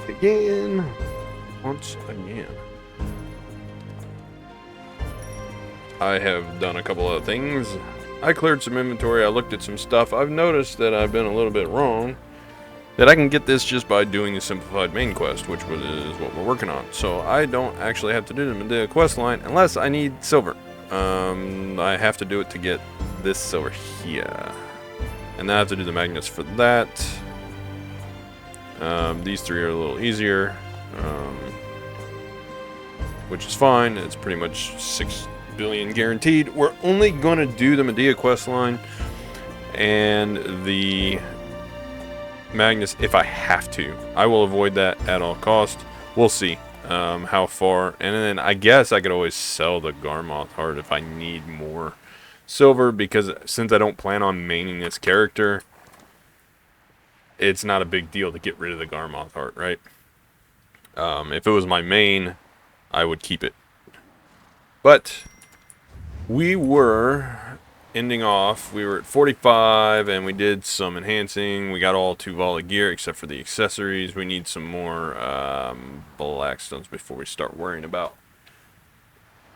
Again. Once again. I have done a couple of things. I cleared some inventory. I looked at some stuff. I've noticed that I've been a little bit wrong. That I can get this just by doing the simplified main quest, which is what we're working on. So I don't actually have to do the Mentee quest line unless I need silver. I have to do it to get this silver here. And then I have to do the magnets for that. These three are a little easier. Which is fine. It's pretty much 6 billion guaranteed. We're only going to do the Mentee quest line and the Magnus if I have to. I will avoid that at all cost. We'll see how far. And then I guess I could always sell the Garmoth heart if I need more silver, because since I don't plan on maining this character, it's not a big deal to get rid of the Garmoth heart, right? If it was my main, I would keep it. But we were ending off. We were at 45, and we did some enhancing. We got all Tuvala gear except for the accessories. We need some more Blackstones before we start worrying about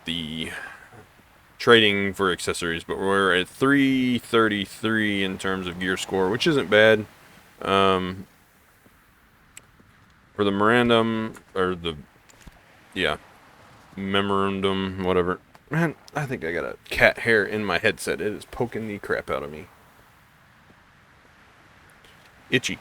the trading for accessories. But we're at 333 in terms of gear score, which isn't bad. For the memorandum, whatever. Man, I think I got a cat hair in my headset. It is poking the crap out of me. Itchy.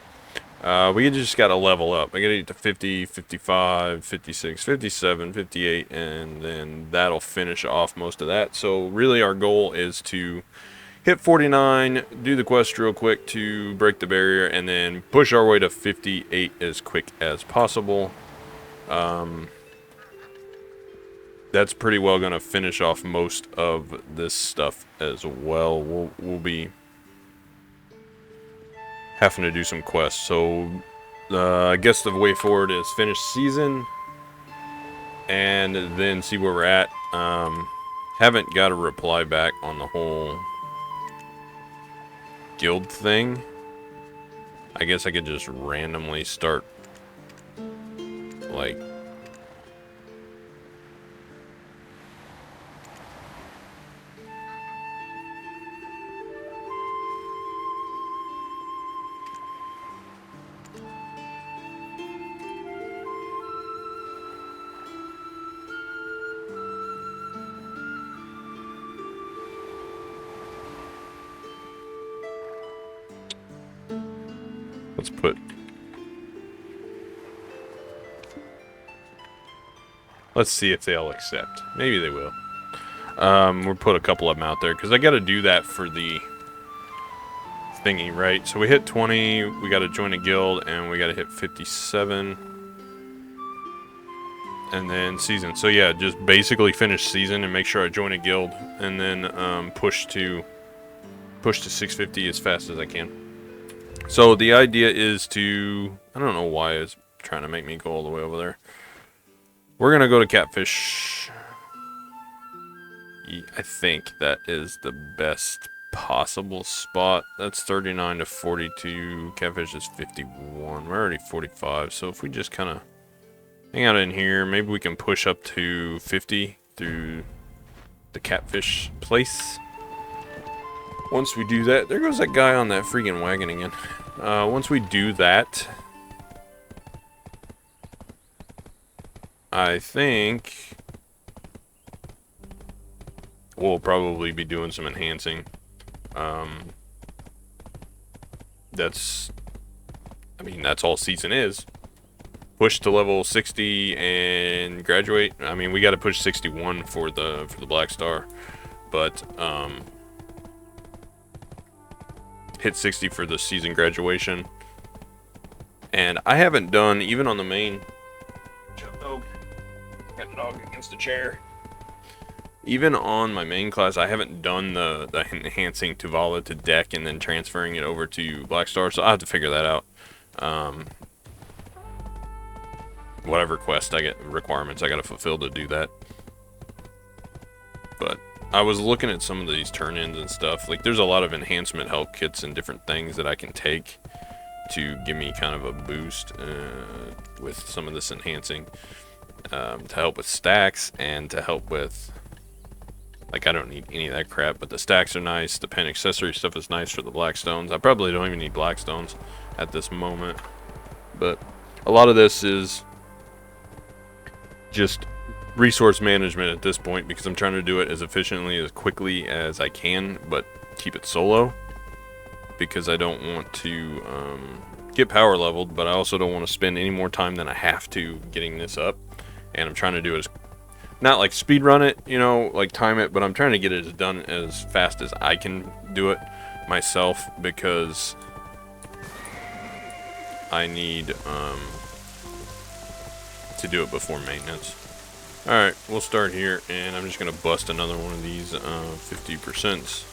We just got to level up. I got to get to 50, 55, 56, 57, 58, and then that'll finish off most of that. So really our goal is to hit 49, do the quest real quick to break the barrier, and then push our way to 58 as quick as possible. That's pretty well going to finish off most of this stuff as well. We'll be having to do some quests. So I guess the way forward is finish season and then see where we're at. Haven't got a reply back on the whole guild thing. I guess I could just randomly start like let's see if they'll accept. Maybe they will. We'll put a couple of them out there because I got to do that for the thingy, right? So we hit 20, we got to join a guild, and we got to hit 57, and then season. So yeah, just basically finish season and make sure I join a guild, and then push to 650 as fast as I can. So the idea is to, I don't know why it's trying to make me go all the way over there. We're going to go to Catfish. I think that is the best possible spot. That's 39 to 42. Catfish is 51. We're already 45. So if we just kind of hang out in here, maybe we can push up to 50 through the Catfish place. Once we do that, there goes that guy on that freaking wagon again. Once we do that, I think we'll probably be doing some enhancing. That's all season is. Push to level 60 and graduate. I mean, we got to push 61 for the Black Star, but hit 60 for the season graduation. And I haven't done, even on the main. Got the dog against the chair. Even on my main class, I haven't done the enhancing Tuvala to deck and then transferring it over to Black Star, so I'll have to figure that out. Whatever quest I get, requirements I gotta fulfill to do that. But I was looking at some of these turn-ins and stuff. Like, there's a lot of enhancement help kits and different things that I can take to give me kind of a boost with some of this enhancing, to help with stacks and to help with, like, I don't need any of that crap, but the stacks are nice. The pen accessory stuff is nice for the black stones. I probably don't even need black stones at this moment, but a lot of this is just resource management at this point, because I'm trying to do it as efficiently, as quickly as I can, but keep it solo, because I don't want to get power leveled, but I also don't want to spend any more time than I have to getting this up. And I'm trying to do it as, not like speed run it, you know, like time it, but I'm trying to get it done as fast as I can do it myself, because I need to do it before maintenance. Alright, we'll start here, and I'm just going to bust another one of these 50%.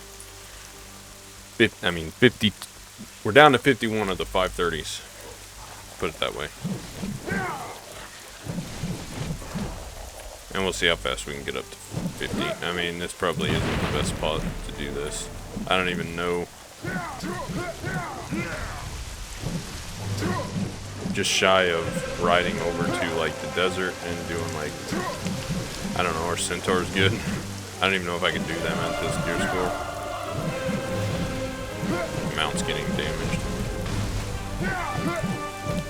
50. We're down to 51 of the 530s. Put it that way. And we'll see how fast we can get up to 50. I mean, this probably isn't the best spot to do this. I don't even know. Just shy of riding over to like the desert and doing like, I don't know, our centaur's good. I don't even know if I can do them at this gear score. Mount's getting damaged.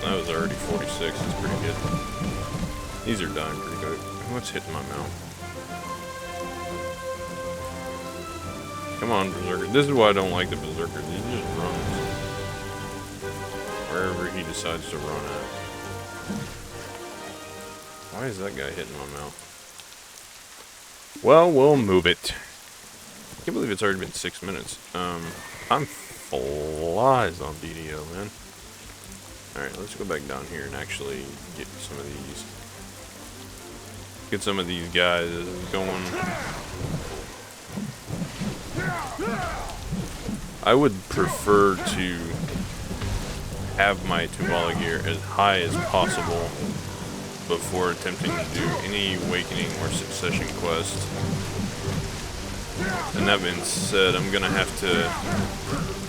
That was already 46. It's pretty good. These are dying pretty good. What's hitting my mount? Come on, Berserker. This is why I don't like the Berserker. He just runs wherever he decides to run at. Why is that guy hitting my mount? Well, we'll move it. I can't believe it's already been 6 minutes. I'm flies on BDO, man. Alright, let's go back down here and actually get some of these. Get some of these guys going. I would prefer to have my Tuvala gear as high as possible before attempting to do any awakening or succession quest. And that being said, I'm gonna have to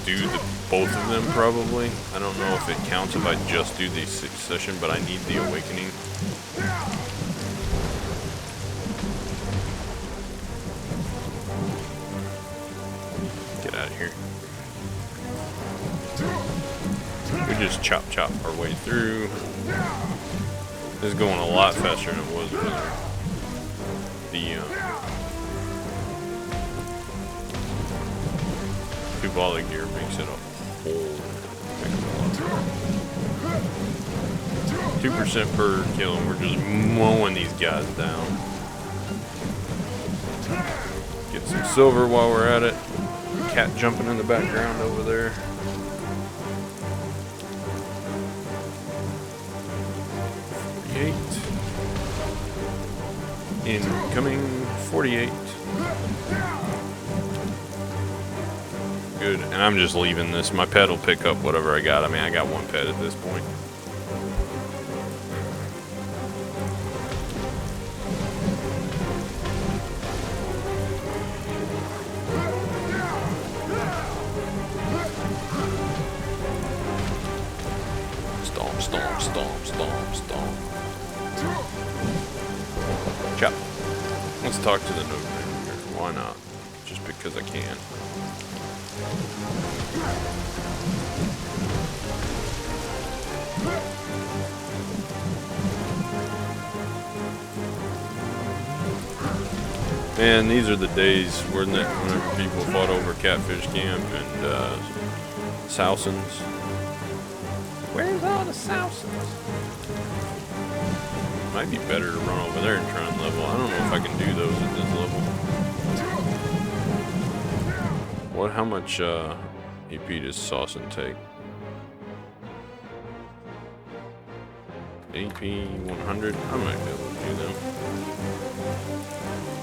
do both of them probably. I don't know if it counts if I just do the succession, but I need the awakening. Get out of here. We just chop our way through. This is going a lot faster than it was earlier. The Tuvala gear makes it a whole 2% per kill, and we're just mowing these guys down. Get some silver while we're at it. Cat jumping in the background over there. Incoming 48. Good, and I'm just leaving this. My pet will pick up whatever I got. I mean, I got one pet at this point. Stomp, stomp, stomp, stomp, stomp. Chop. Let's talk to the node manager. Why not? Just because I can. Man, these are the days whenever people fought over Catfish Camp and Sousons. Where's all the Sousons? Might be better to run over there and try and level. I don't know if I can do those at this level. How much EP does Saucon take? AP 100? I might be able to do them.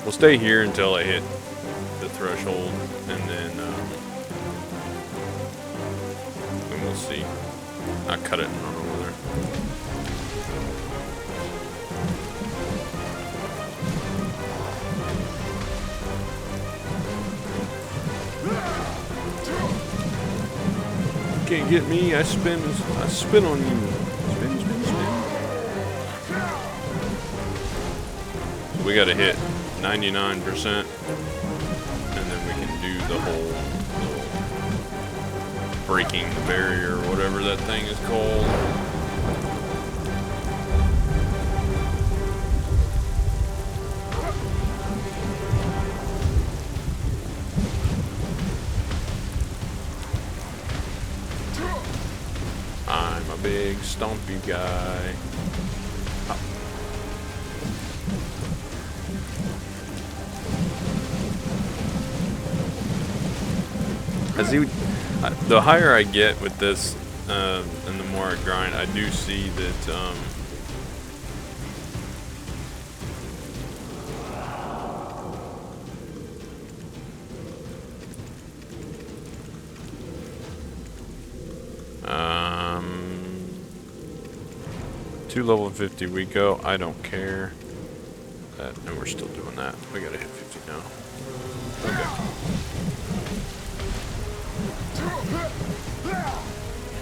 We'll stay here until I hit the threshold, and then we'll see. I'll cut it and run over there. Okay. you get me, I spin on you. Spin, spin, spin. We gotta hit 99%, and then we can do the whole little breaking the barrier, or whatever that thing is called. I'm a big stompy guy. Oh. I see. The higher I get with this, and the more I grind, I do see that. Two level 50 we go. I don't care. No, we're still doing that. We gotta hit 50 now. Okay.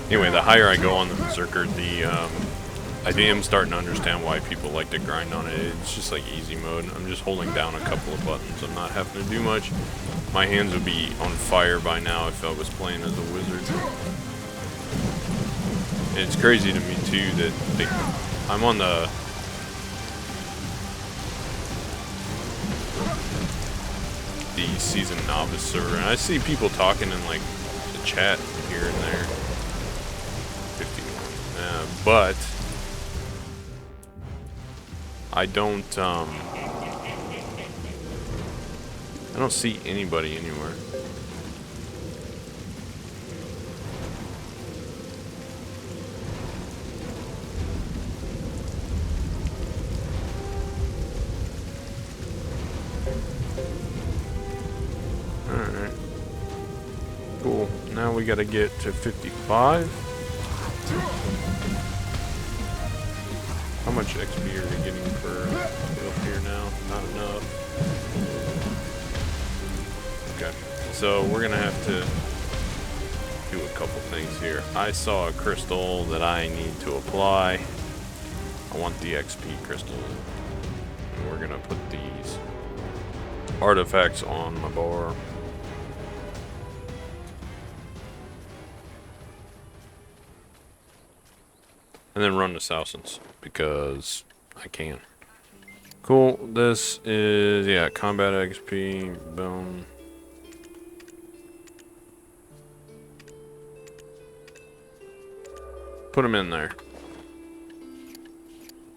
Anyway, the higher I go on the Berserker, I am starting to understand why people like to grind on it. It's just like easy mode. I'm just holding down a couple of buttons. I'm not having to do much. My hands would be on fire by now if I was playing as a wizard. And it's crazy to me too that I'm on the season novice server, and I see people talking in like the chat here and there. 51, but I don't see anybody anywhere. Alright. Cool. Now we gotta get to 55. How much XP are we getting for up here now? Not enough. Okay. So we're gonna have to do a couple things here. I saw a crystal that I need to apply. I want the XP crystal. And we're gonna put these artifacts on my bar. And then run the Sousens, because I can. Cool, this is, yeah, combat XP, boom. Put them in there.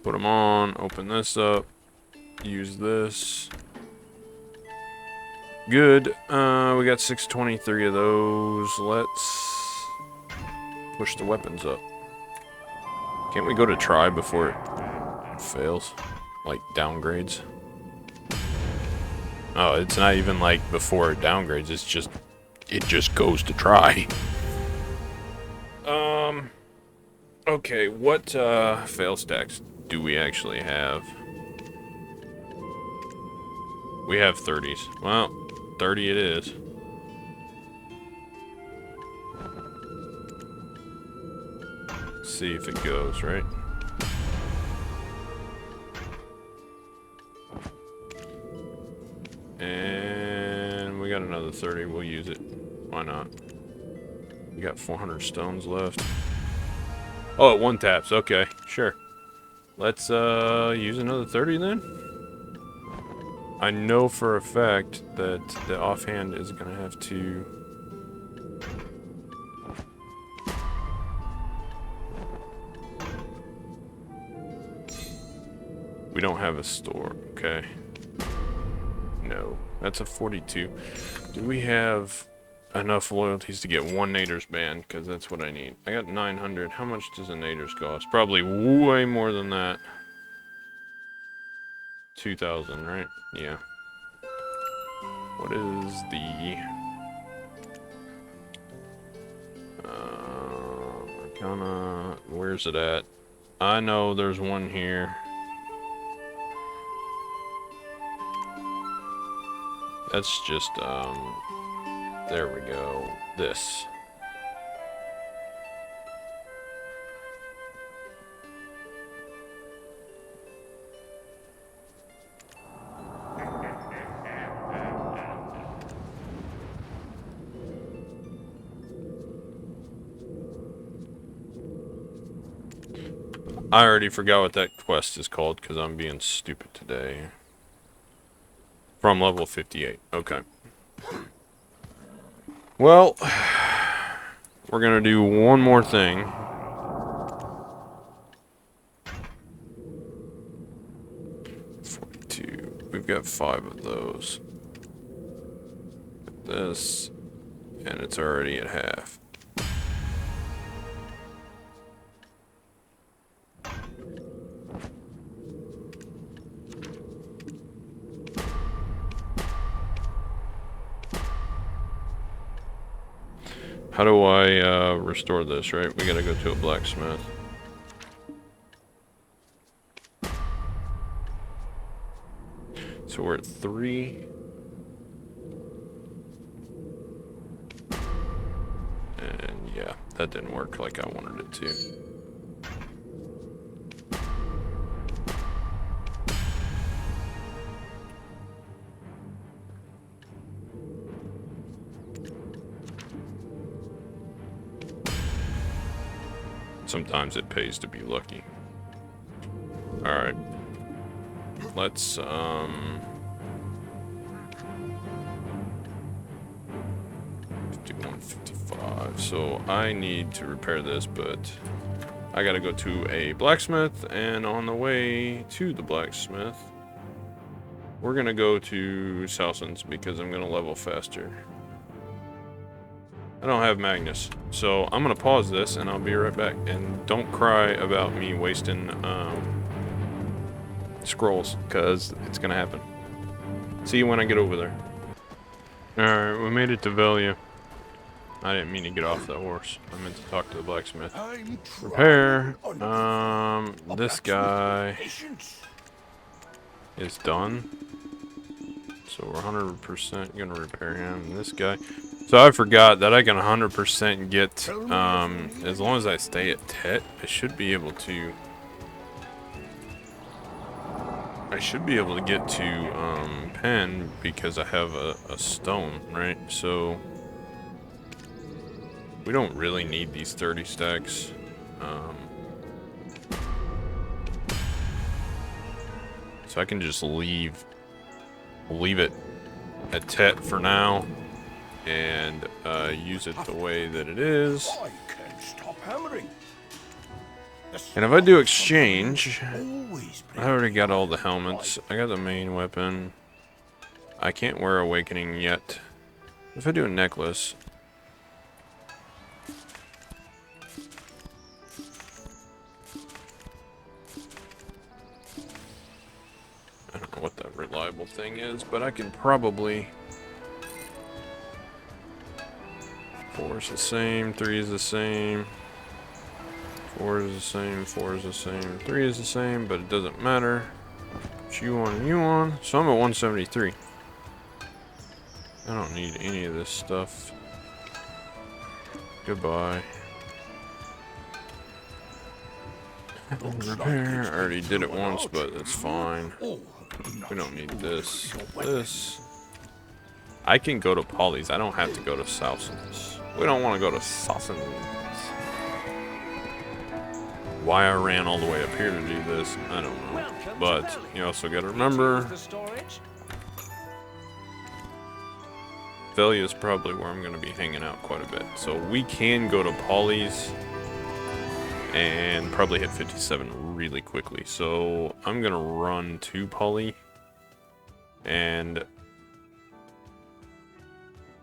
Put them on, open this up, use this. Good, we got 623 of those. Let's push the weapons up. Can't we go to try before it fails? Like, downgrades? Oh, it's not even like before it downgrades, it's just, it just goes to try. Okay, what, fail stacks do we actually have? We have 30s. Well, 30 it is. See if it goes, right? And we got another 30, we'll use it. Why not? We got 400 stones left. Oh, it one taps, okay, sure. Let's use another 30 then. I know for a fact that the offhand is gonna have to we don't have a store, okay. No, that's a 42. Do we have enough loyalties to get one Nader's band? Because that's what I need. I got 900. How much does a Nader's cost? Probably way more than that. 2,000, right? Yeah. What is the... Arcana... Where's it at? I know there's one here. That's just, there we go. This. I already forgot what that quest is called because I'm being stupid today. From level 58. Okay. Well, we're gonna do one more thing. We've got 5 of those. This, and it's already at half. How do I restore this, right? We gotta go to a blacksmith. So we're at 3. And yeah, that didn't work like I wanted it to. Sometimes it pays to be lucky. Alright. Let's, 51, 55. So I need to repair this, but I gotta go to a blacksmith, and on the way to the blacksmith, we're gonna go to Southlands because I'm gonna level faster. I don't have Magnus, so I'm gonna pause this and I'll be right back. And don't cry about me wasting scrolls, because it's gonna happen. See you when I get over there. Alright, we made it to Velia. I didn't mean to get off that horse. I meant to talk to the blacksmith. Repair. This guy is done. So we're 100% gonna repair him. This guy. So I forgot that I can 100% get, as long as I stay at Tet, I should be able to get to, Pen because I have a stone, right? So we don't really need these 30 stacks. So I can just leave it at Tet for now and use it the way that it is. And if I do exchange, I already got all the helmets. I got the main weapon. I can't wear Awakening yet. If I do a necklace, I don't know what that reliable thing is, but I can probably... 4 is the same, 3 is the same, 4 is the same, 4 is the same, 3 is the same, but it doesn't matter. Put you on and you on. So I'm at 173. I don't need any of this stuff. Goodbye. Repair. I already did it once, but that's fine. We don't need this. This. I can go to Polly's. I don't have to go to Southlands. We don't want to go to Southlands. Why I ran all the way up here to do this, I don't know. But you also got to remember, Velia is probably where I'm going to be hanging out quite a bit. So we can go to Polly's and probably hit 57 really quickly. So I'm going to run to Polly and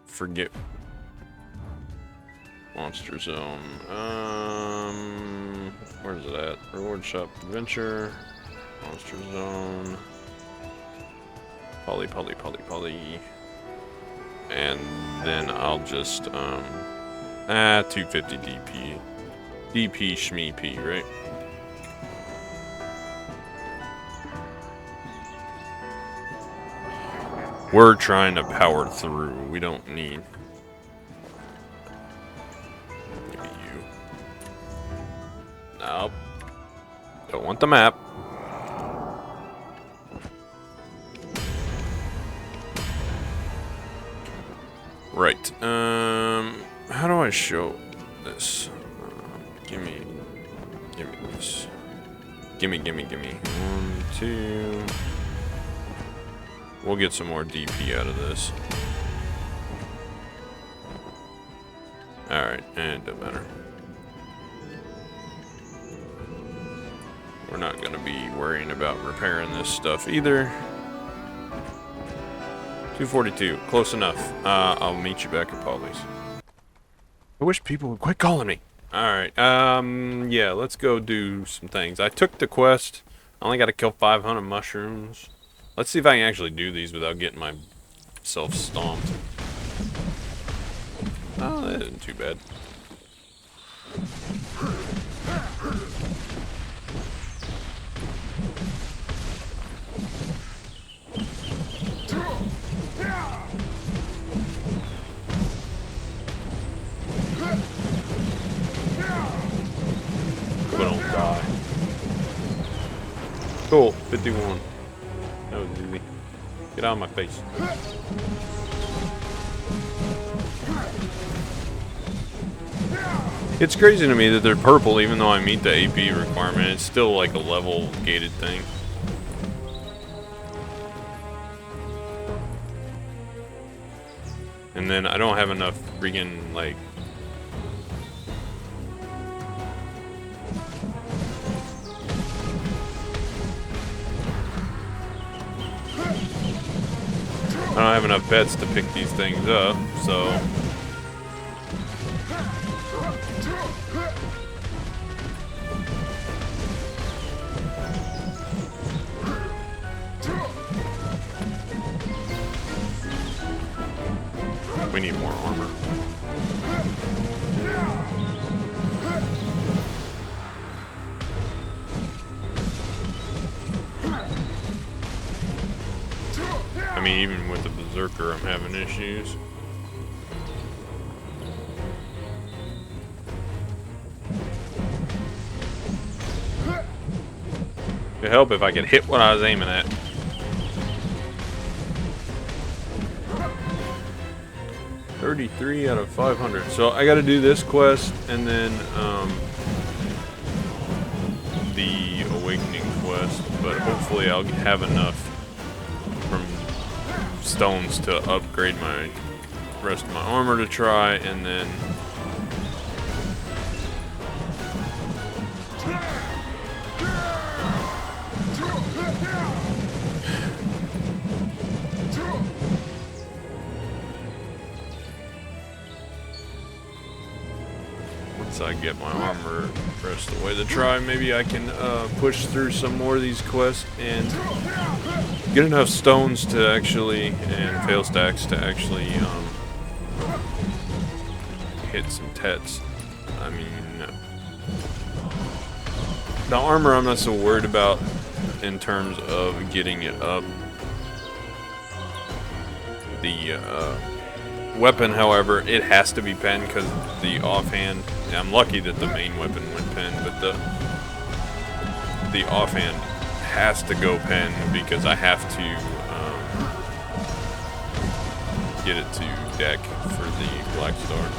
forget Monster Zone. Where's it at? Reward Shop Adventure. Monster Zone. Polly. And then I'll just, 250 DP. DP Shmee P, right? We're trying to power through. We don't need... Maybe you. Nope. Don't want the map. Right. How do I show this? Give me this. Gimme, gimme, gimme. 1, 2. We'll get some more DP out of this. Alright, and it doesn't matter. We're not going to be worrying about repairing this stuff either. 242, close enough. I'll meet you back at Polly's. I wish people would quit calling me. Alright, yeah, let's go do some things. I took the quest. I only got to kill 500 mushrooms. Let's see if I can actually do these without getting myself stomped. Oh, that isn't too bad. But don't die. Cool, 51. That was easy. Get out of my face. It's crazy to me that they're purple even though I meet the AP requirement. It's still like a level gated thing. And then I don't have enough freaking like I don't have enough pets to pick these things up, so we need more armor. I mean, even with the Berserker, I'm having issues. It'd help if I could hit what I was aiming at. $33 out of 500. So I got to do this quest and then the Awakening quest, but hopefully I'll have enough from stones to upgrade my rest of my armor to try, and then once I get my armor pressed the way to try, maybe I can push through some more of these quests and get enough stones to actually, and fail stacks to actually hit some tets. I mean, the armor I'm not so worried about in terms of getting it up. The weapon, however, it has to be pen because the offhand. I'm lucky that the main weapon went pen, but the offhand has to go pen because I have to get it to deck for the Black Star.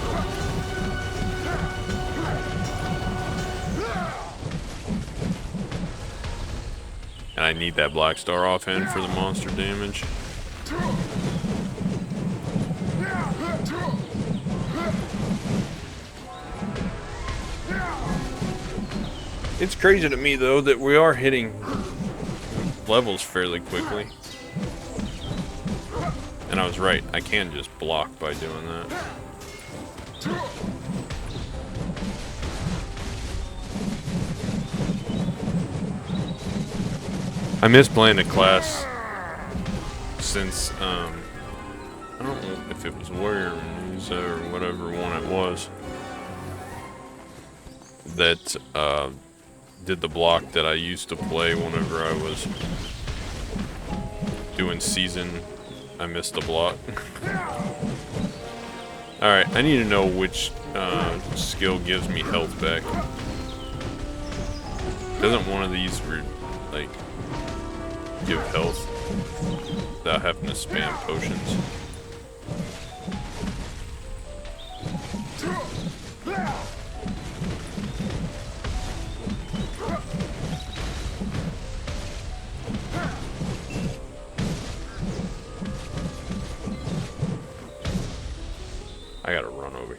And I need that Black Star offhand for the monster damage. It's crazy to me though that we are hitting levels fairly quickly. And I was right, I can just block by doing that. I miss playing the class since, I don't know if it was Warrior News or whatever one it was that did the block that I used to play whenever I was doing season. I missed the block. Alright, I need to know which skill gives me health back. Doesn't one of these, like, give health without having to spam potions?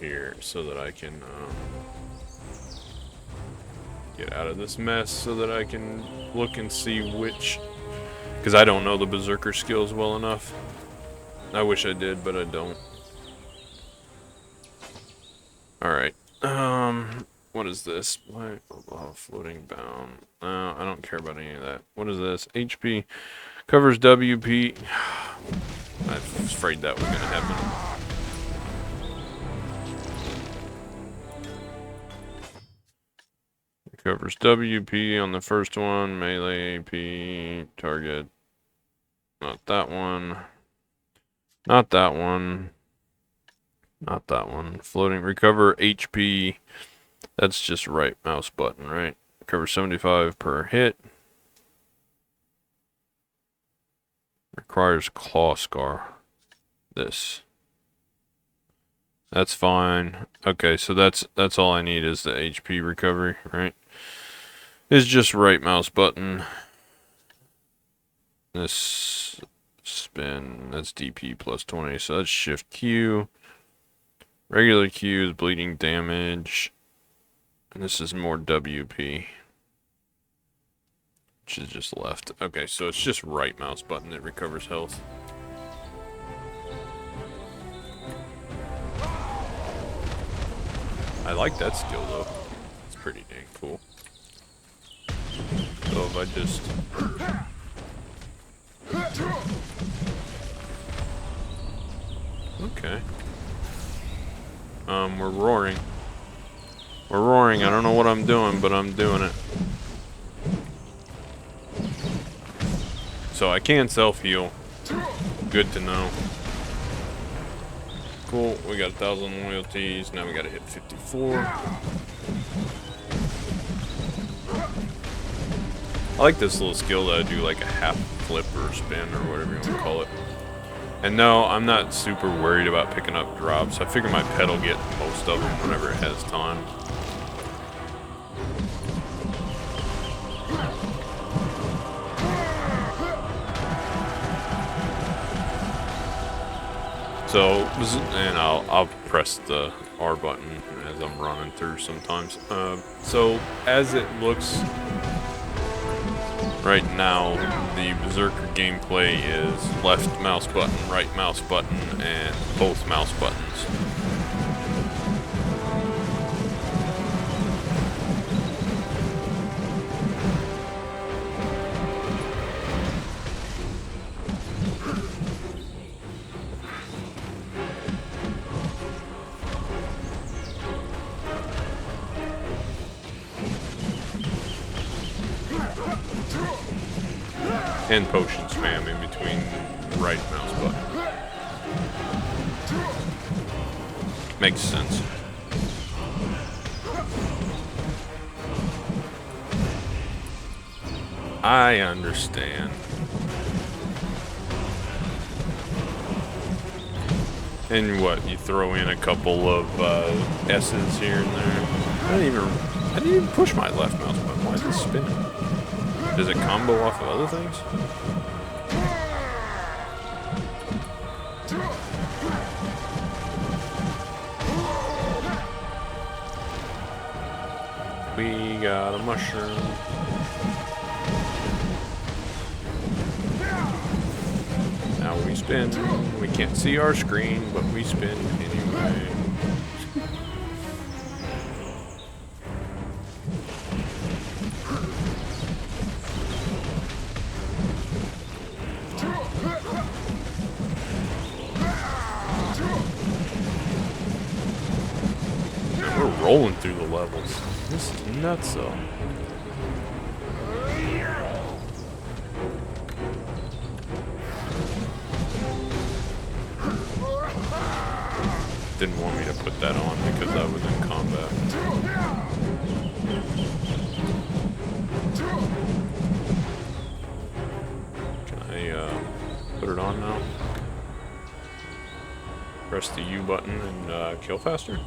here so that I can get out of this mess, so that I can look and see which, because I don't know the berserker skills well enough. I wish I did, but I don't. Alright, what is this? Why? Oh, floating bound. No, I don't care about any of that. What is this? HP covers WP. I was afraid that was gonna happen. Covers WP on the first one, melee AP, target. Not that one. Not that one. Not that one. Floating, recover HP. That's just right mouse button, right? Recover 75 per hit. Requires claw scar. This. That's fine. Okay, so that's all I need is the HP recovery, right? Is just right mouse button. This spin, that's DP plus 20, so that's shift Q. Regular Q is bleeding damage. And this is more WP. Which is just left. Okay, so it's just right mouse button that recovers health. I like that skill though. It's pretty dang cool. So if I just... Okay. We're roaring. We're roaring. I don't know what I'm doing, but I'm doing it. So I can self-heal. Good to know. Cool. We got 1,000 loyalties. Now we gotta hit 54. I like this little skill that I do like a half flip or spin or whatever you want to call it. And no, I'm not super worried about picking up drops. I figure my pet will get most of them whenever it has time. So, and I'll press the R button as I'm running through sometimes. So as it looks right now, the Berserker gameplay is left mouse button, right mouse button, and both mouse buttons. And potion spam in between right mouse button. Makes sense. I understand. And what, you throw in a couple of S's here and there. I didn't even push my left mouse button. Why is it spinning? Does it combo off of other things? We got a mushroom. Now we spin. We can't see our screen, but we spin anyway. Rolling through the levels. This is nuts though. Didn't want me to put that on because I was in combat. Can I put it on now? Press the U button and kill faster?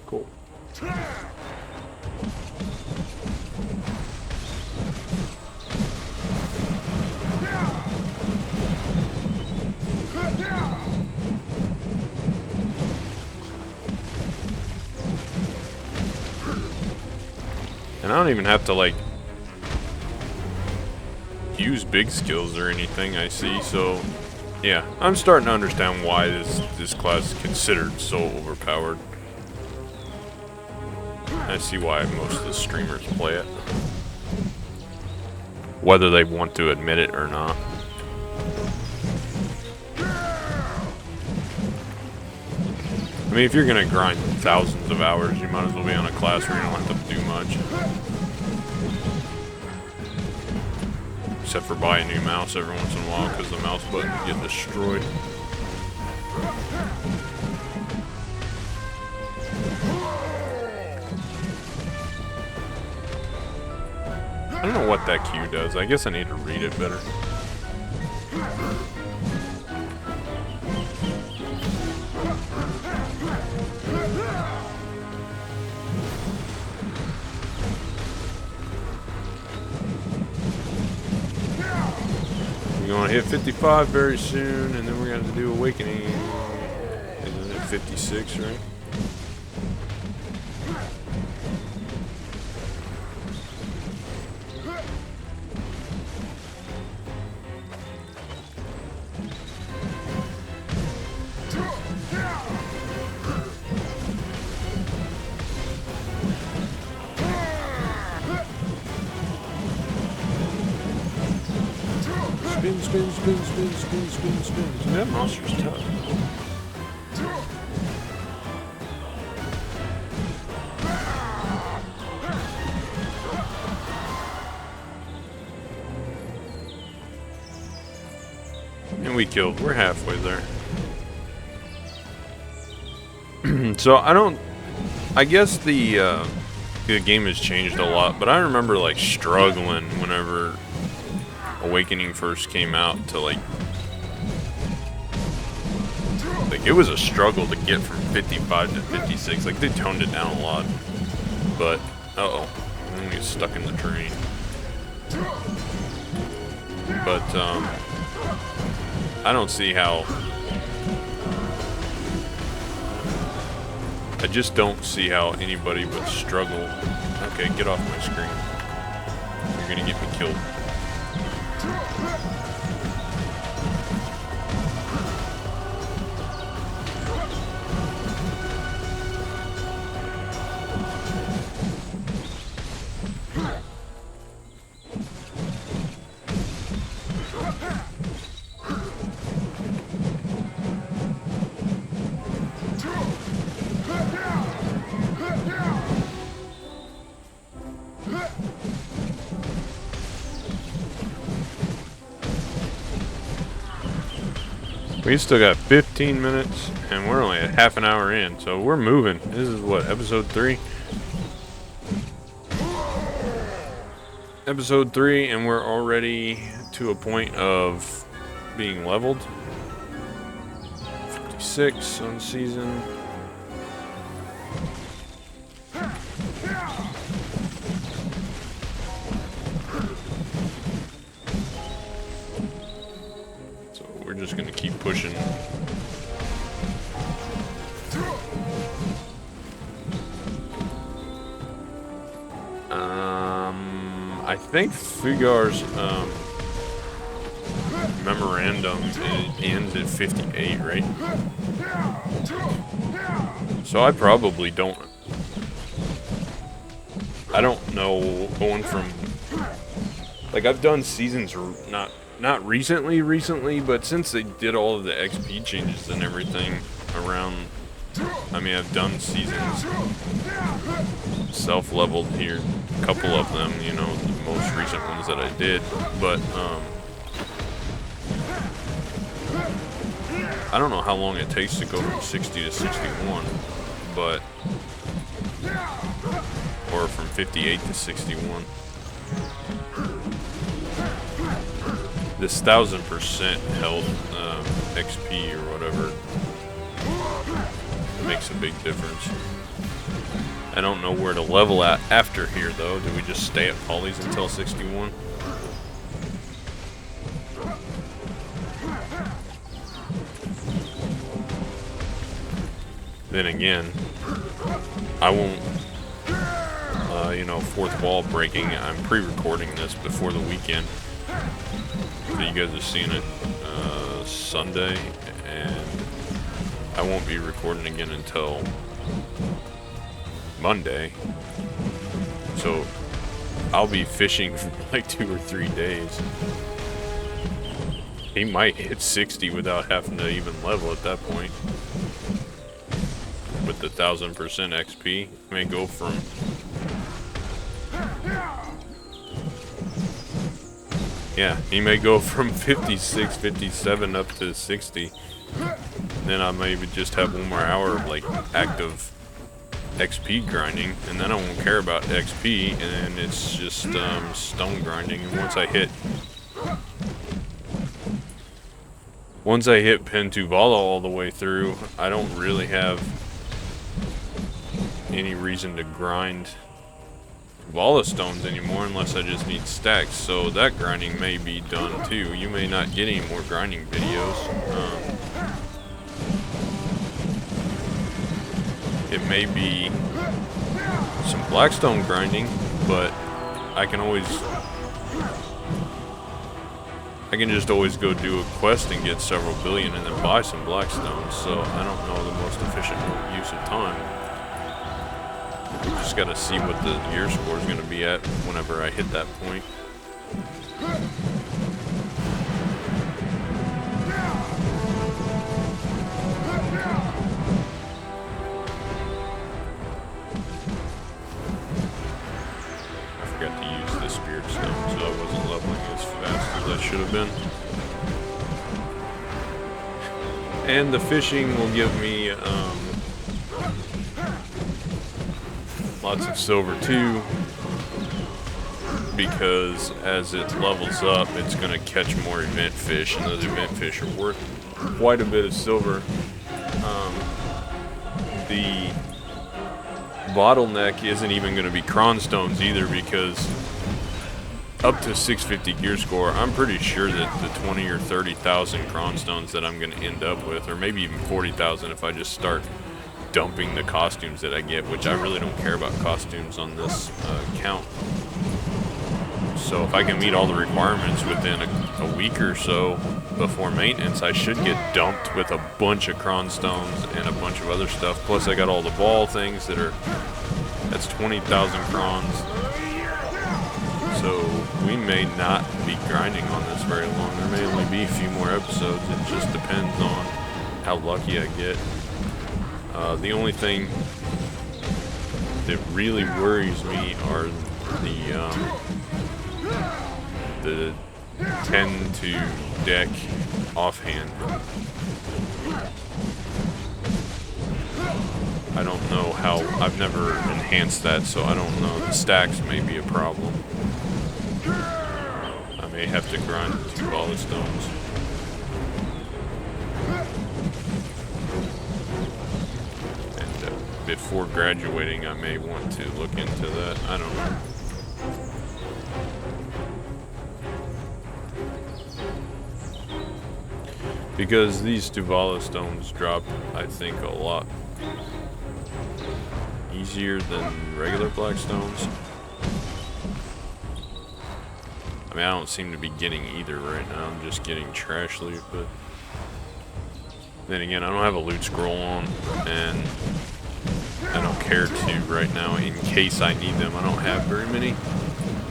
Cool. And I don't even have to, like, use big skills or anything, I see. So, yeah, I'm starting to understand why this class is considered so overpowered. I see why most of the streamers play it. Whether they want to admit it or not. I mean, if you're gonna grind thousands of hours, you might as well be on a class where you don't have to do much. Except for buy a new mouse every once in a while, because the mouse buttons get destroyed. I don't know what that Q does. I guess I need to read it better. We're going to hit 55 very soon, and then we're going to do Awakening. Isn't it 56, right? Spin. That monster's tough. And we killed. We're halfway there. So I guess the game has changed a lot, but I remember like struggling whenever Awakening first came out to like it was a struggle to get from 55 to 56. Like they toned it down a lot, but I'm gonna get stuck in the train. But I don't see how. I just don't see how anybody would struggle. Okay, get off my screen. You're gonna get me killed. We still got 15 minutes, and we're only at half an hour in, so we're moving. This is what, episode 3? Episode 3, and we're already to a point of being leveled. 56 on season. Just gonna keep pushing. I think Fugar's memorandum ends at 58, right? So I probably don't. I don't know going from like I've done seasons not recently, but since they did all of the XP changes and everything around, I mean, I've done seasons self-leveled here, a couple of them, you know, the most recent ones that I did, but, I don't know how long it takes to go from 60 to 61, but, or from 58 to 61. This 1000% health XP or whatever makes a big difference. I don't know where to level at after here though. Do we just stay at Polly's until 61? Then again, I won't you know, fourth wall breaking. I'm pre-recording this before the weekend, so you guys are seeing it Sunday, and I won't be recording again until Monday. So I'll be fishing for like 2 or 3 days. He might hit 60 without having to even level at that point. With the 1000% XP, may go from he may go from 56, 57 up to 60. Then I may just have 1 more hour of like active XP grinding, and then I won't care about XP, and it's just stone grinding. And once I hit Pentuvala all the way through, I don't really have any reason to grind Tuvala stones anymore unless I just need stacks. So that grinding may be done too. You may not get any more grinding videos. It may be some Blackstone grinding, but I can just always go do a quest and get several billion and then buy some Blackstones. So I don't know the most efficient use of time. We just gotta see what the year score is gonna be at whenever I hit that point. I forgot to use the spirit stone, so I wasn't leveling as fast as I should have been. And the fishing will give me lots of silver too, because as it levels up, it's going to catch more event fish, and those event fish are worth quite a bit of silver. The bottleneck isn't even going to be cronstones either, because up to 650 gear score, I'm pretty sure that the 20 or 30,000 cronstones that I'm going to end up with, or maybe even 40,000 if I just start dumping the costumes that I get, which I really don't care about costumes on this account. So if I can meet all the requirements within a week or so before maintenance, I should get dumped with a bunch of cronstones and a bunch of other stuff. Plus I got all the ball things that's 20,000 crons. So we may not be grinding on this very long. There may only be a few more episodes. It just depends on how lucky I get. The only thing that really worries me are the 10 to deck offhand. I don't know how, I've never enhanced that, so I don't know. The stacks may be a problem. I may have to grind 2 Tuvala stones. Before graduating, I may want to look into that. I don't know. Because these Tuvala stones drop, I think, a lot easier than regular black stones. I mean, I don't seem to be getting either right now. I'm just getting trash loot, but then again, I don't have a loot scroll on, and I don't care to right now in case I need them. I don't have very many.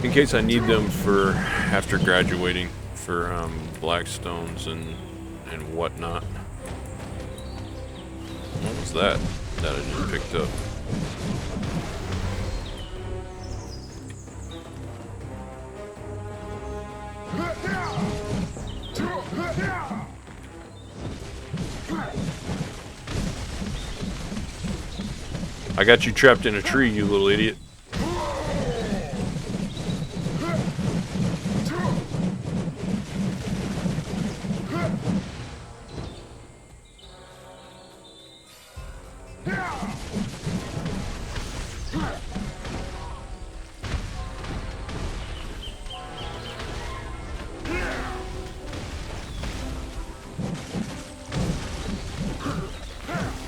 In case I need them for after graduating for blackstones and whatnot. What was that I just picked up? I got you trapped in a tree, you little idiot.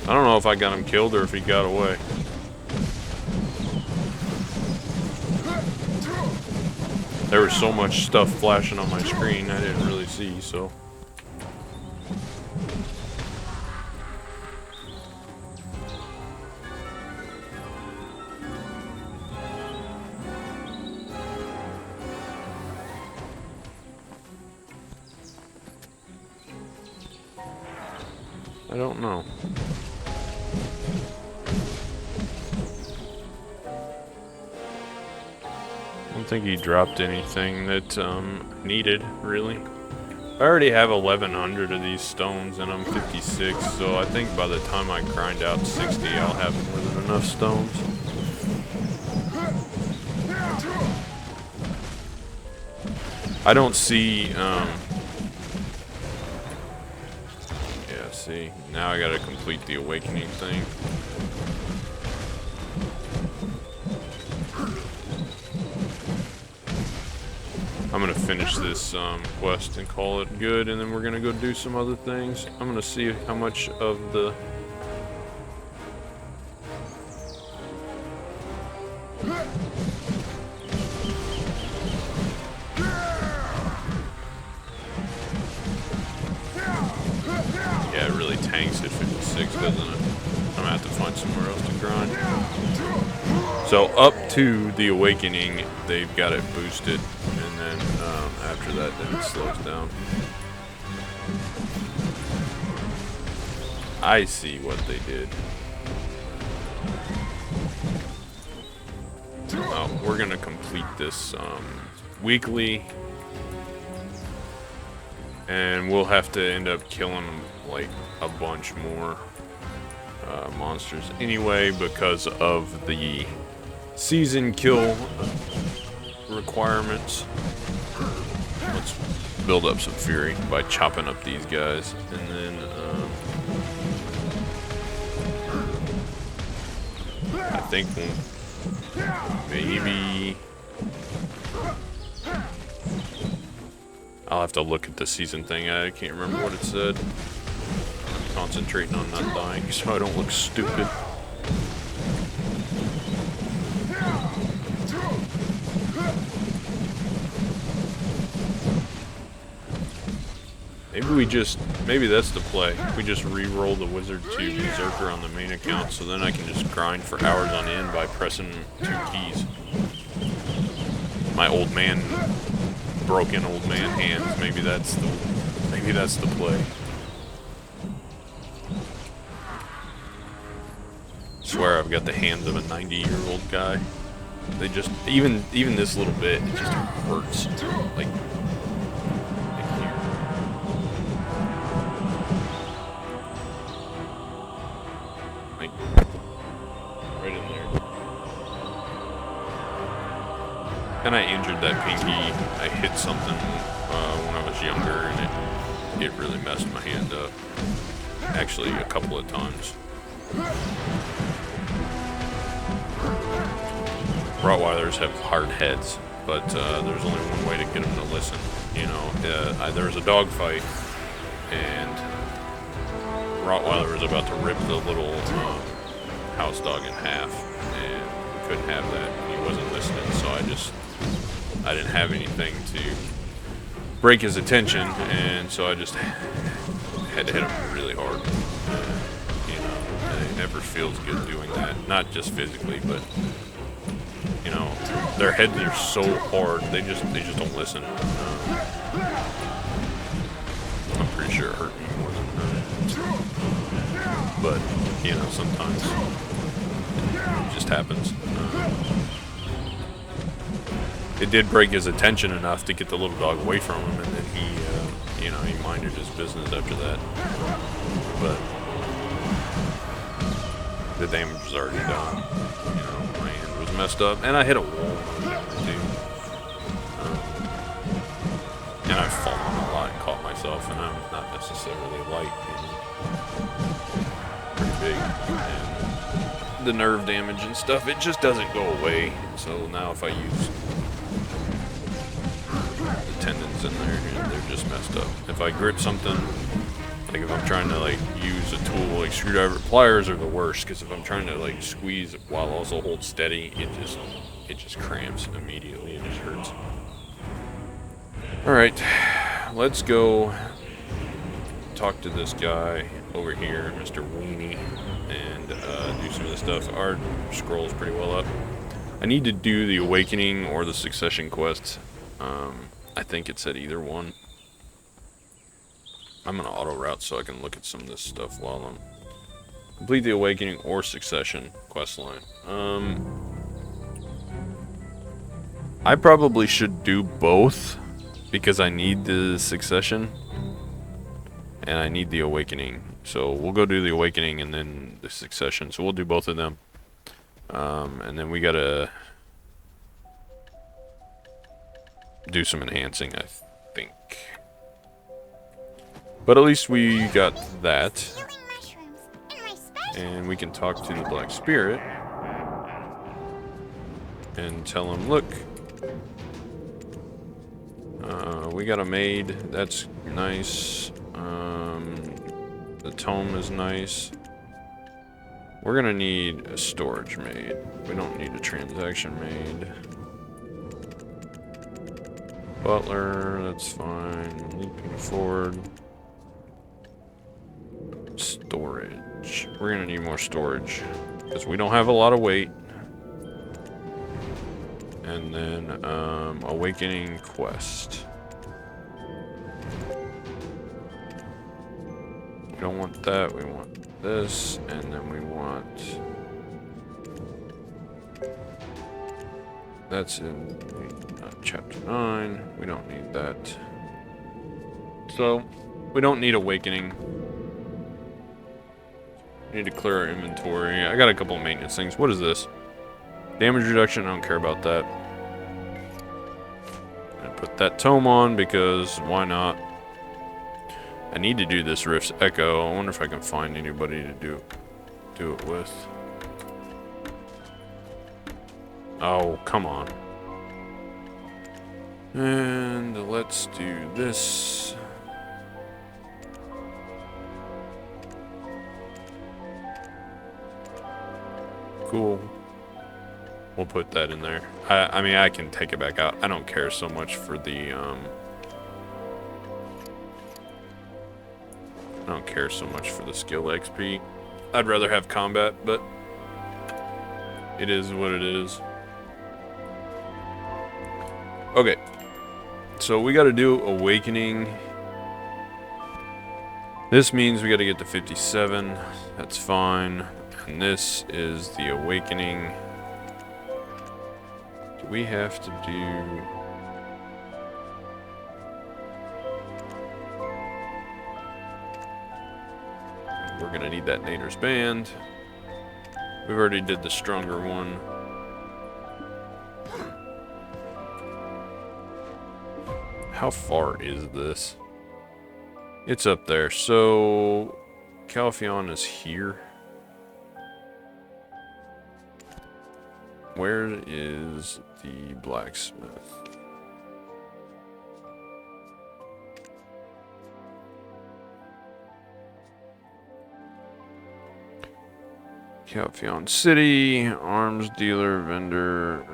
I don't know if I got him killed or if he got away. There was so much stuff flashing on my screen I didn't really see, so. I don't know. I don't think he dropped anything that needed, really. I already have 1,100 of these stones and I'm 56, so I think by the time I grind out 60, I'll have more than enough stones. I don't see, yeah, see, now I gotta complete the awakening thing. I'm gonna finish this quest and call it good, and then we're gonna go do some other things. I'm gonna see how much of the yeah, it really tanks at 56, doesn't it? I'm gonna have to find somewhere else to grind. So up to the awakening, they've got it boosted, and then after that, then it slows down. I see what they did. We're gonna complete this weekly, and we'll have to end up killing like a bunch more monsters anyway because of the season kill requirements. Let's build up some fury by chopping up these guys, and then I think maybe I'll have to look at the season thing. I can't remember what it said. I'm concentrating on not dying so I don't look stupid. Maybe that's the play. We just re-roll the wizard to berserker on the main account, so then I can just grind for hours on end by pressing 2 keys. My broken old man hands. Maybe that's the play. I swear I've got the hands of a 90-year-old guy. They just even this little bit, it just hurts. Like. Right in there. And I injured that pinky. I hit something when I was younger, and it really messed my hand up. Actually, a couple of times. Rottweilers have hard heads, but there's only one way to get them to listen. You know, there was a dog fight, and Rottweiler was about to rip the little house dog in half, and we couldn't have that. He wasn't listening, so I didn't have anything to break his attention, and so I just had to hit him really hard. You know, it never feels good doing that. Not just physically, but you know, their heads are so hard. They just don't listen. I'm pretty sure it hurt me more than hurt. But you know, sometimes it just happens. It did break his attention enough to get the little dog away from him, and then he, you know, he minded his business after that. But the damage was already done. You know, my hand was messed up, and I hit a wall too. And I've fallen a lot and caught myself, and I'm not necessarily light, you know. Pretty big, and the nerve damage and stuff, it just doesn't go away. So now if I use the tendons in there, they're just messed up. If I grip something, like if I'm trying to like use a tool, like screwdriver, pliers are the worst, because if I'm trying to like squeeze while also hold steady, it just cramps immediately. It just hurts. Alright, let's go talk to this guy over here, Mr. Weenie, and do some of this stuff. Our scroll's pretty well up. I need to do the Awakening or the Succession quest. I think it said either one. I'm gonna auto route so I can look at some of this stuff while I'm... Complete the Awakening or Succession quest line. I probably should do both because I need the Succession and I need the Awakening. So we'll go do the Awakening and then the Succession. So we'll do both of them. And then we gotta do some enhancing, I think. But at least we got that. And we can talk to the Black Spirit and tell him, look, we got a maid. That's nice. The tome is nice. We're gonna need a storage maid. We don't need a transaction maid. Butler, that's fine. Leaping forward. Storage. We're gonna need more storage because we don't have a lot of weight. And then Awakening quest. We don't want that. We want this, and then we want. That's in chapter 9. We don't need that. So we don't need Awakening. We need to clear our inventory. I got a couple of maintenance things. What is this? Damage reduction, I don't care about that. I put that tome on because why not? I need to do this Rift's Echo. I wonder if I can find anybody to do it with. Oh, come on. And let's do this. Cool. We'll put that in there. I mean, I can take it back out. I don't care so much for the, I don't care so much for the skill XP. I'd rather have combat, but it is what it is. Okay. So we gotta do Awakening. This means we gotta get to 57. That's fine. And this is the Awakening. Do we have to do... We're gonna need that Nader's Band. We've already did the stronger one. How far is this? It's up there. So Calpheon is here. Where is the blacksmith? Calpheon City, arms dealer, vendor.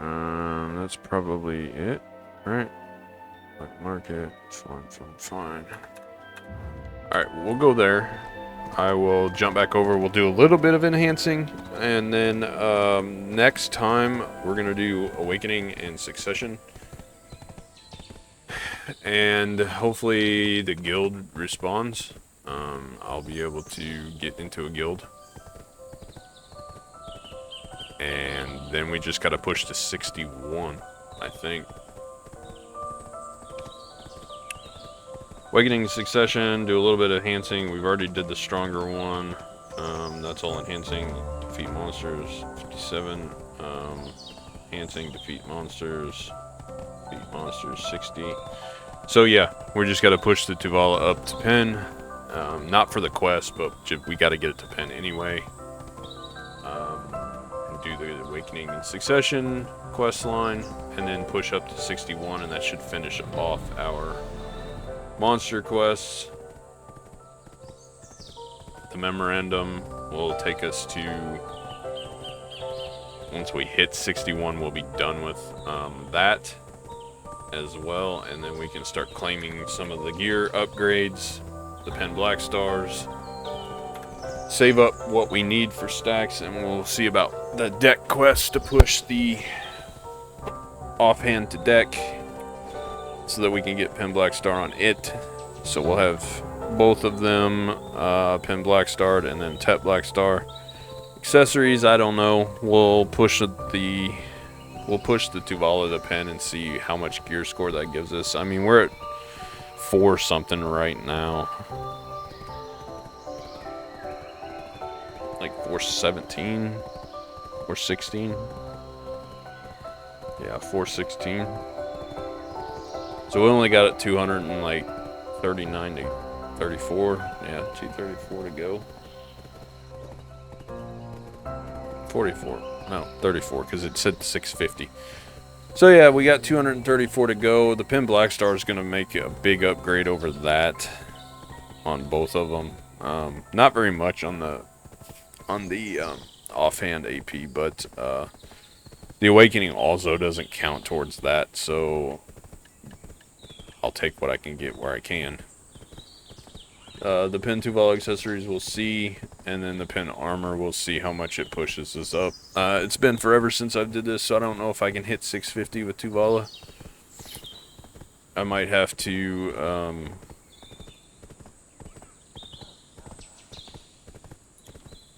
That's probably it, right? Black market, fine. Alright, we'll go there. I will jump back over. We'll do a little bit of enhancing. And then next time, we're going to do Awakening and Succession. And hopefully the guild responds. I'll be able to get into a guild. And then we just got to push to 61, I think. Awakening Succession, do a little bit of enhancing. We've already did the stronger one. That's all enhancing. Defeat monsters. 57. Enhancing, defeat monsters. Defeat monsters, 60. So yeah, we just got to push the Tuvala up to pen. Not for the quest, but we got to get it to pen anyway. Do the Awakening and Succession quest line, and then push up to 61, and that should finish off our monster quests. The memorandum will take us to, once we hit 61, we'll be done with that. as well, and then we can start claiming some of the gear upgrades, the Pen Black Stars, save up what we need for stacks, and we'll see about the deck quest to push the offhand to deck so that we can get Pen Black Star on it. So we'll have both of them, Pen Black Starred and then Tet Black Star. Accessories, I don't know. We'll push the Tuvala to Pen and see how much gear score that gives us. I mean, we're at 4 something right now. Like 417, 416. Yeah, 416. So we only got it 239 to 34. Yeah, 234 to go. 44. No, 34, because it said 650. So yeah, we got 234 to go. The Pen Black Star is going to make a big upgrade over that on both of them. Not very much on the offhand AP, but the Awakening also doesn't count towards that, so I'll take what I can get where I can. The Pen Tuvala accessories we'll see, and then the Pen armor we'll see how much it pushes us up. It's been forever since I've did this, so I don't know if I can hit 650 with Tuvala. I might have to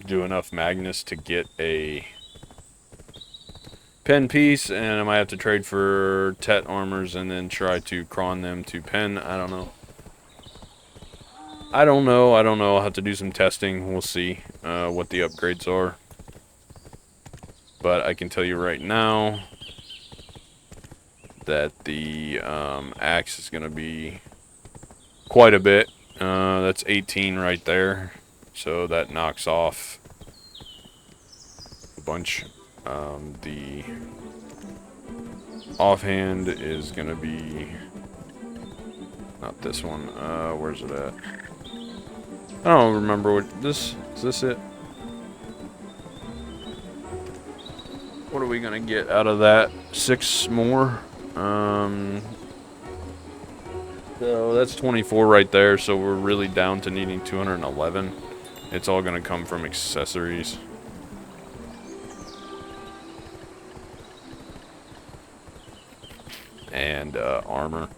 do enough Magnus to get a Pen piece, and I might have to trade for Tet armors and then try to cron them to Pen. I don't know. I'll have to do some testing. We'll see what the upgrades are. But I can tell you right now that the axe is going to be quite a bit. That's 18 right there. So that knocks off a bunch. The offhand is going to be not this one. Where's it at? I don't remember what this is. This it? What are we gonna get out of that? 6 more. So that's 24 right there. So we're really down to needing 211. It's all gonna come from accessories. And armor.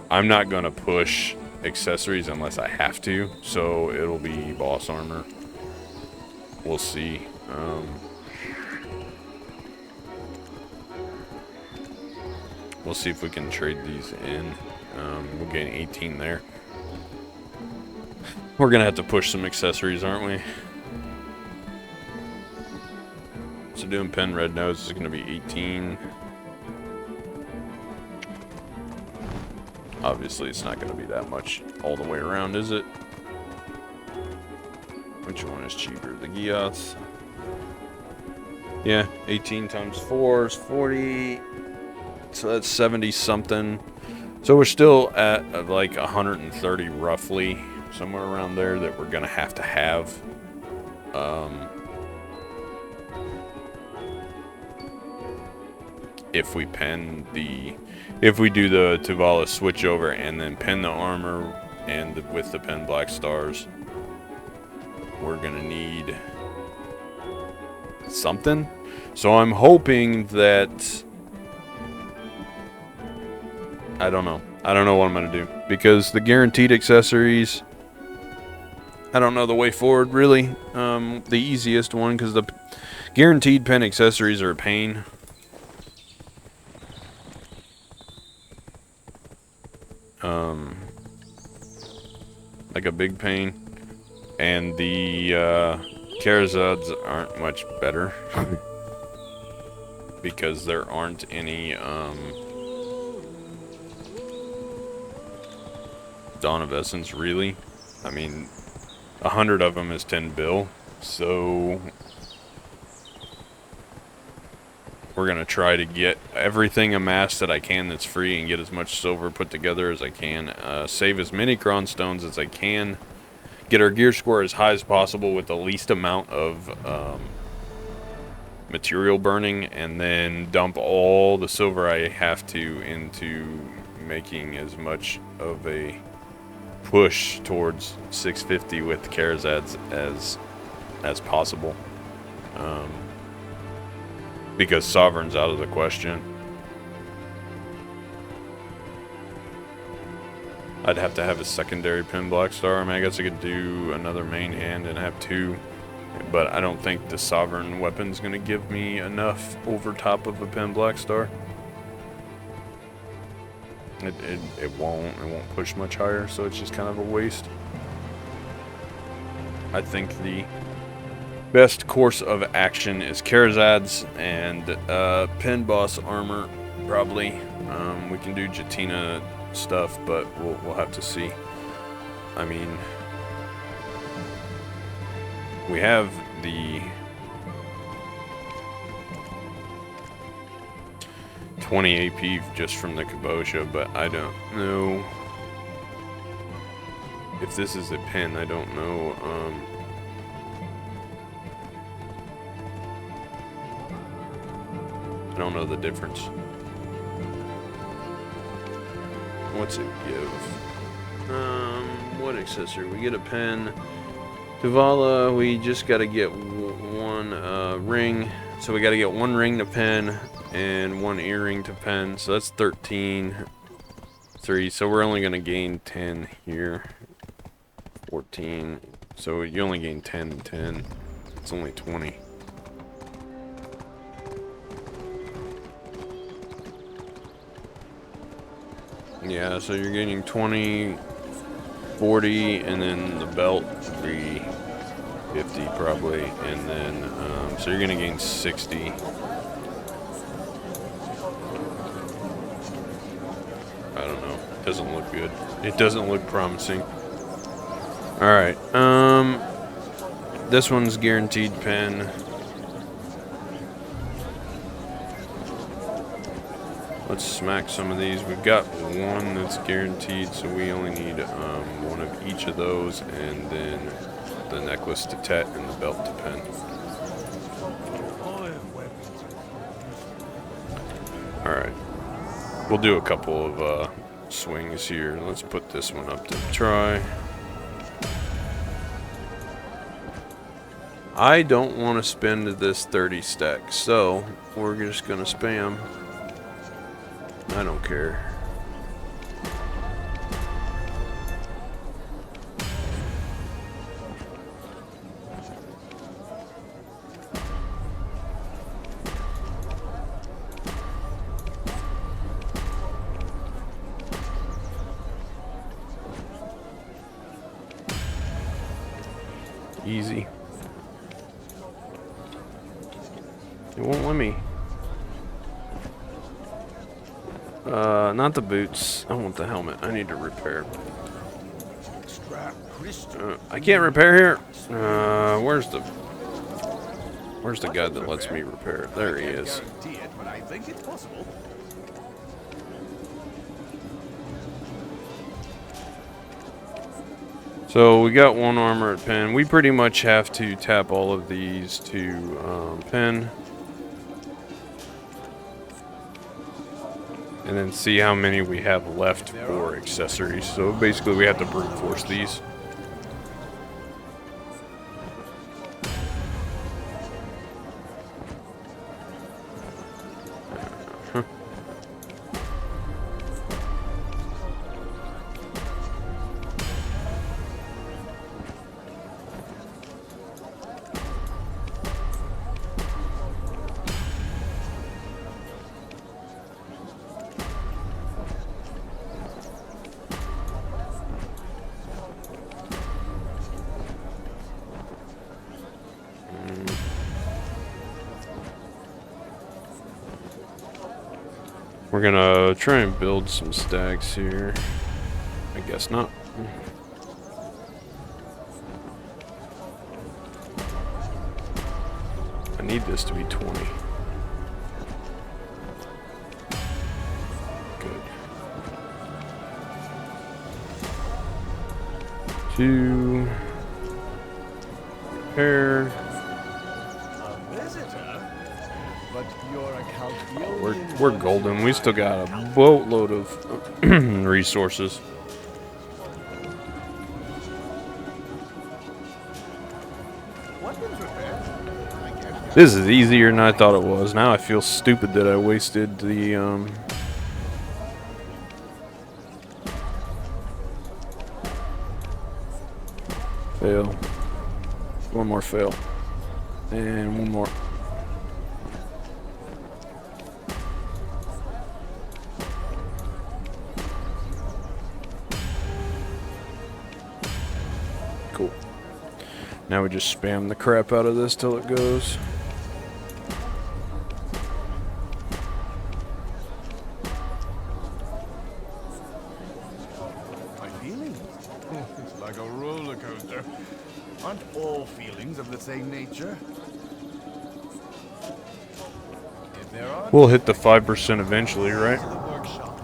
I'm not gonna push accessories unless I have to, so it'll be boss armor. We'll see. We'll see if we can trade these in. We'll gain 18 there. We're gonna have to push some accessories, aren't we? So doing Pen Red Nose is gonna be 18. Obviously, it's not going to be that much all the way around, is it? Which one is cheaper? The Gioth. Yeah, 18 times 4 is 40. So that's 70 something. So we're still at like 130 roughly. Somewhere around there that we're going to have. If we do the Tuvala switch over and then pen the armor and with the Pen Black Stars, we're gonna need something. So I'm hoping that I don't know what I'm gonna do, because the guaranteed accessories, I don't know the way forward really. The easiest one, because the guaranteed pen accessories are a pain. Like a big pain, and the Karazads aren't much better because there aren't any Dawn of Essence really. I mean, 100 of them is 10 bill, so we're gonna try to get everything amassed that I can that's free and get as much silver put together as I can. Save as many cron stones as I can. Get our gear score as high as possible with the least amount of material burning, and then dump all the silver I have to into making as much of a push towards 650 with Karazads as possible, because Sovereign's out of the question. I'd have to have a secondary pin Black Star. I mean, I guess I could do another main hand and have two, but I don't think the Sovereign weapon's gonna give me enough over top of a pin Black Star. It won't push much higher, so it's just kind of a waste. I think the best course of action is Karazads and pin boss armor, probably. We can do Jatina stuff, but we'll have to see. I mean, we have the 20 AP just from the Kabosha, but I don't know if this is a pin. I don't know. I don't know the difference. What's it give? What accessory? We get a pen. Tuvala, we just got to get one ring. So we got to get one ring to pen and one earring to pen. So that's 13. 3. So we're only going to gain 10 here. 14. So you only gain 10 and 10. It's only 20. Yeah, so you're getting 20, 40, and then the belt 350 probably, and then so you're gonna gain 60. I don't know. It doesn't look good. It doesn't look promising. All right. This one's guaranteed pen. Let's smack some of these. We've got one that's guaranteed, so we only need one of each of those, and then the necklace to tet and the belt to pen. Alright. We'll do a couple of swings here. Let's put this one up to try. I don't want to spend this 30 stack, so we're just going to spam. I don't care. Easy. It won't let me. Not the boots. I want the helmet. I need to repair. I can't repair here. Where's the guy that lets me repair it? There he is. So we got one armor at pen. We pretty much have to tap all of these to pen. And then see how many we have left for accessories. So basically we have to brute force these. We're gonna try and build some stacks here. I guess not. I need this to be 20. Good. 2. Repair. A visitor? But you're a We're golden. We still got a boatload of resources. This is easier than I thought it was. Now I feel stupid that I wasted the fail. One more fail. And one more. Cool. Now we just spam the crap out of this till it goes. My feelings? It's like a roller coaster. Aren't all feelings of the same nature? If there are, We'll hit the 5% eventually, right? to the workshop.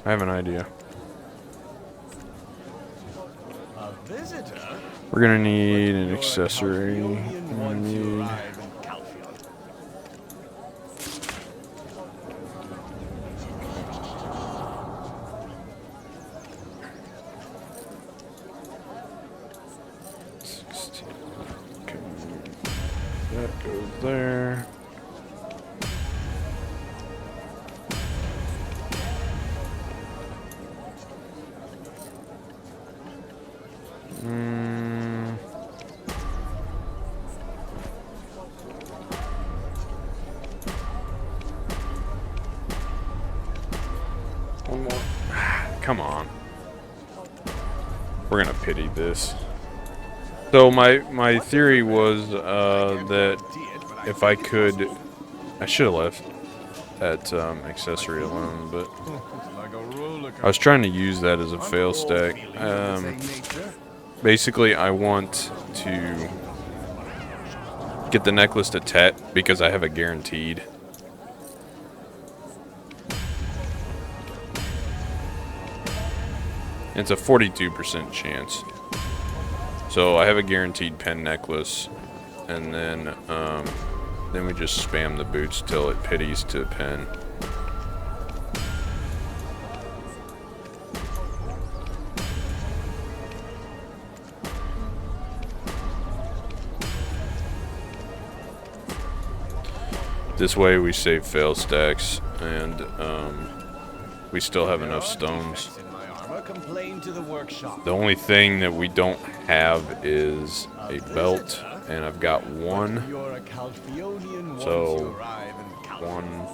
I have an idea. A visitor? We're gonna need an You're a accessory. Calphionian We're gonna once you need arrive in Calphion. Okay. That goes there. One more. Come on. We're gonna pity this. So my theory was that if I could, I should have left that accessory alone, but It's like a roller I was trying to use that as a fail stack. Basically, I want to get the necklace to Tet because I have a guaranteed. It's a 42% chance. So I have a guaranteed pen necklace, and then we just spam the boots till it pities to pen. This way we save fail stacks, and we still have enough stones. The only thing that we don't have is a belt, and I've got one. So one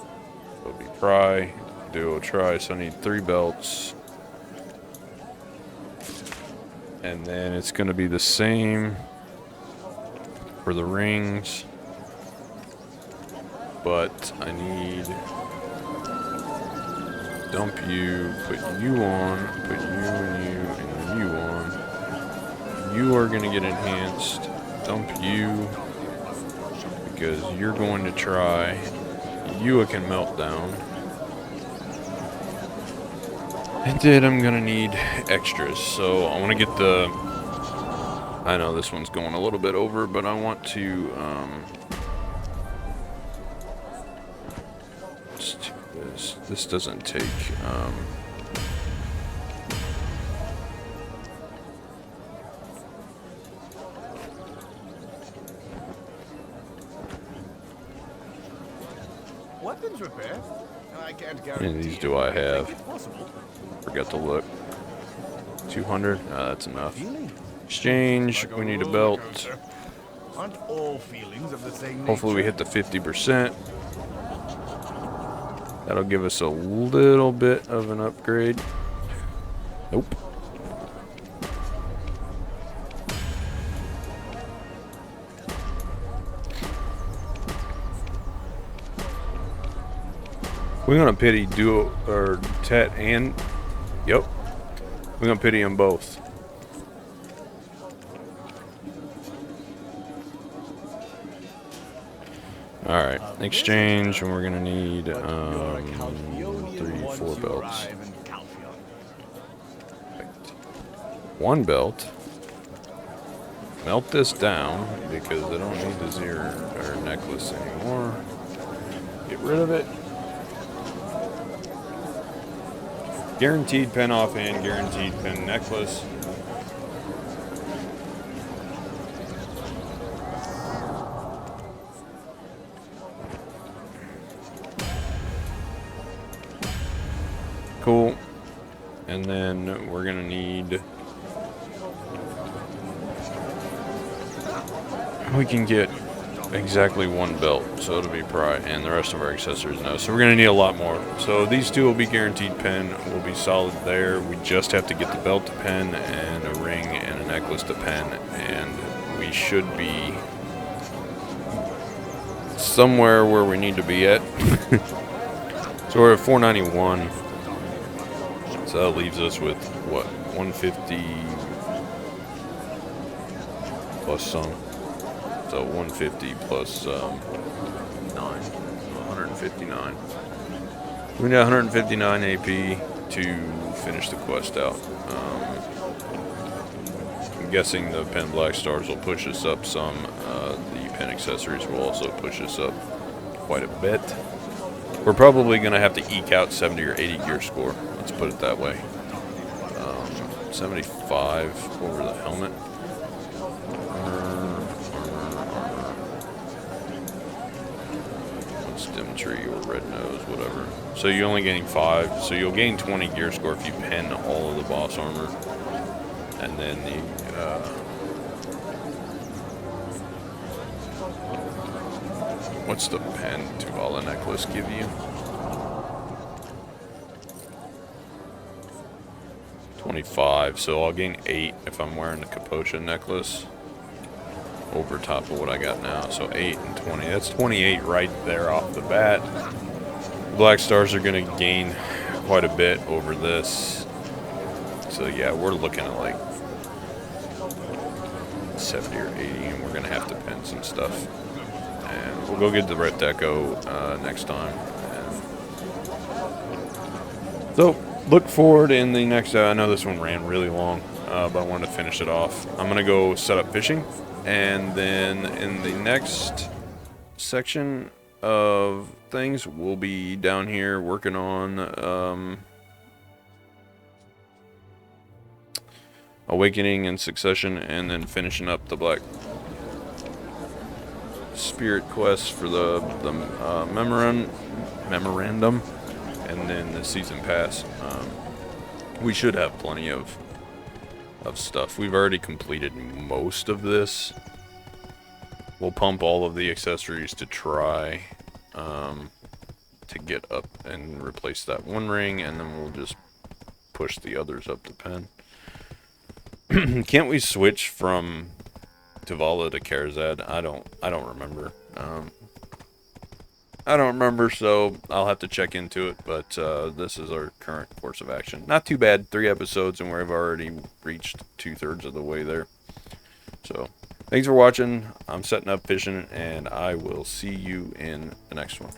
will be try, duo try, so I need 3 belts. And then it's gonna be the same for the rings. But I need dump you, put you on, put you and you and you on. You are gonna get enhanced. Dump you because you're going to try. You can melt down. And then I'm gonna need extras. So I want to get the. I know this one's going a little bit over, but I want to. This doesn't take. Weapons repair? I can't How guarantee. many of these do I have? It's possible. Forgot to look. 200? That's enough. Exchange. We need a belt. Aren't all feelings of the same Hopefully we nature? hit the 50%. That'll give us a little bit of an upgrade. Nope. We're gonna pity duo or Tet and yep. We're gonna pity them both. All right, exchange, and we're gonna need 3, 4 belts. one belt. Melt this down because I don't need the zero or necklace anymore. Get rid of it. Guaranteed pen offhand, guaranteed pen necklace. Cool. And then we're gonna need. We can get exactly one belt, so it'll be pride, and the rest of our accessories no. So we're gonna need a lot more. So these two will be guaranteed pen. We'll be solid there. We just have to get the belt to pen and a ring and a necklace to pen, and we should be somewhere where we need to be at. So we're at 491. So that leaves us with what, 150 plus some. So 150 plus 9, so 159. We need 159 AP to finish the quest out. I'm guessing the pen black stars will push us up some. The pen accessories will also push us up quite a bit. We're probably going to have to eke out 70 or 80 gear score. Let's put it that way. 75 over the helmet. Stem tree or red nose, whatever. So you're only getting 5. So you'll gain 20 gear score if you pen all of the boss armor. And then the what's the pen Tuvala necklace give you? 25. So I'll gain 8 if I'm wearing the Capotia necklace over top of what I got now. So 8 and 20. That's 28 right there off the bat. Black stars are going to gain quite a bit over this. So yeah, we're looking at like 70 or 80, and we're going to have to pen some stuff. And we'll go get the Red Deco next time. And so look forward in the next, I know this one ran really long, but I wanted to finish it off. I'm going to go set up fishing. And then in the next section of things, we'll be down here working on Awakening and Succession, and then finishing up the Black Spirit quest for the memorandum, and then the season pass. We should have plenty of stuff. We've already completed most of this. We'll pump all of the accessories to try to get up and replace that one ring, and then we'll just push the others up to pen. Can't we switch from Tuvala to Karazad? I don't remember. I don't remember, so I'll have to check into it, but this is our current course of action. Not too bad, 3 episodes, and we've already reached 2/3 of the way there. So, thanks for watching. I'm setting up fishing, and I will see you in the next one.